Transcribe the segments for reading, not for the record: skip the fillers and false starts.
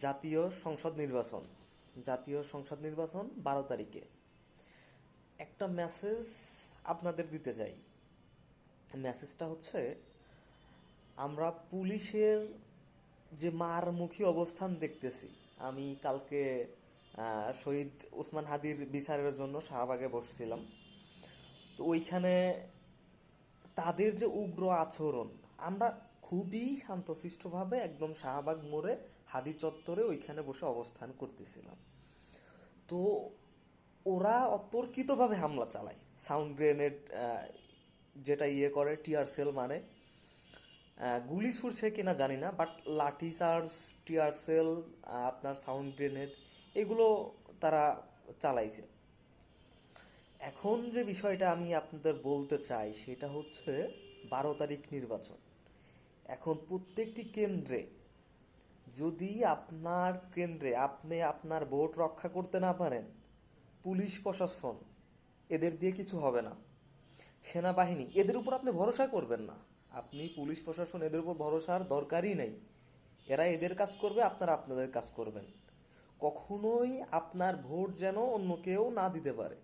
জাতীয় সংসদ নির্বাচন 12 তারিখে। একটা মেসেজ আপনাদের দিতে চাই। মেসেজটা হচ্ছে, আমরা পুলিশের যে মারমুখী অবস্থান দেখতেছি। আমি কালকে শহীদ ওসমান হাদির বিচারের জন্য শাহবাগে বসছিলাম। তো ওইখানে তাদের যে উগ্র আচরণ, আমরা খুবই শান্তশিষ্টভাবে একদম শাহবাগ মোড়ে হাদি চত্বরে ওইখানে বসে অবস্থান করতেছিলাম। তো ওরা অতর্কিতভাবে হামলা চালায়, সাউন্ড গ্রেনেড, যেটা করে টিয়ার সেল, মানে গুলি ছুড়ছে কিনা জানি না, বাট লাঠি চার্জ, টিয়ার সেল, আপনার সাউন্ড গ্রেনেড, এগুলো তারা চালাইছে। এখন যে বিষয়টা আমি আপনাদের বলতে চাই সেটা হচ্ছে 12 তারিখ নির্বাচন। এখন প্রত্যেকটি কেন্দ্রে, যদি আপনার কেন্দ্রে আপনি আপনার ভোট রক্ষা করতে না পারেন, পুলিশ প্রশাসন এদের দিয়ে কিছু হবে না। সেনাবাহিনী এদের উপর আপনি ভরসা করবেন না। আপনি পুলিশ প্রশাসন এদের উপর ভরসার দরকারই নেই। এরা এদের কাজ করবে, আপনারা আপনাদের কাজ করবেন। কখনোই আপনার ভোট যেন অন্য কেউ না দিতে পারে।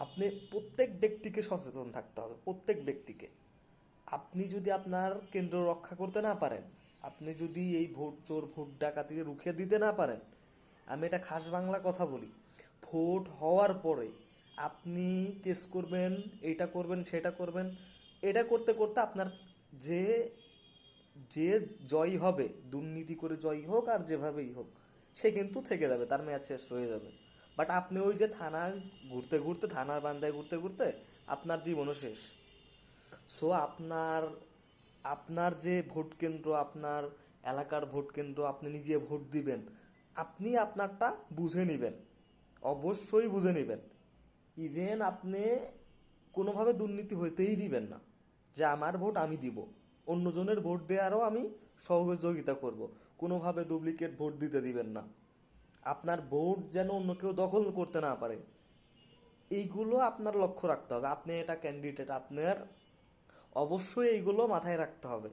আপনি প্রত্যেক ব্যক্তিকে সচেতন থাকতে হবে, প্রত্যেক ব্যক্তিকে। আপনি যদি আপনার কেন্দ্র রক্ষা করতে না পারেন, আপনি যদি এই ভোট চোর ভোট ডাকাতি রুখে দিতে না পারেন, আমি এটা খাস বাংলা কথা বলি, ভোট হওয়ার পরে আপনি কেস করবেন, এইটা করবেন, সেটা করবেন, এটা করতে করতে আপনার যে যে জয়ী হবে, দুর্নীতি করে জয়ী হোক আর যেভাবেই হোক, সে কিন্তু থেকে যাবে, তার মেয়াদ শেষ হয়ে যাবে। বাট আপনি ওই যে থানায় ঘুরতে ঘুরতে, থানার বান্দায় ঘুরতে ঘুরতে আপনার জীবনও শেষ। সো আপনার আপনার যে ভোট কেন্দ্র, আপনার এলাকার ভোট কেন্দ্র, আপনি নিজে ভোট দিবেন, আপনি আপনারটা বুঝে নেবেন, অবশ্যই বুঝে নেবেন। ইভেন আপনি কোনোভাবে দুর্নীতি হইতেই দিবেন না, যে আমার ভোট আমি দিব, অন্যজনের ভোট দেওয়ারও আমি সহযোগিতা করব। কোনোভাবে ডুপ্লিকেট ভোট দিতে দিবেন না। আপনার ভোট যেন অন্য কেউ দখল করতে না পারে, এইগুলো আপনার লক্ষ্য রাখতে হবে। আপনি এটা ক্যান্ডিডেট, আপনার অবশ্যই এইগুলো মাথায় রাখতে হবে।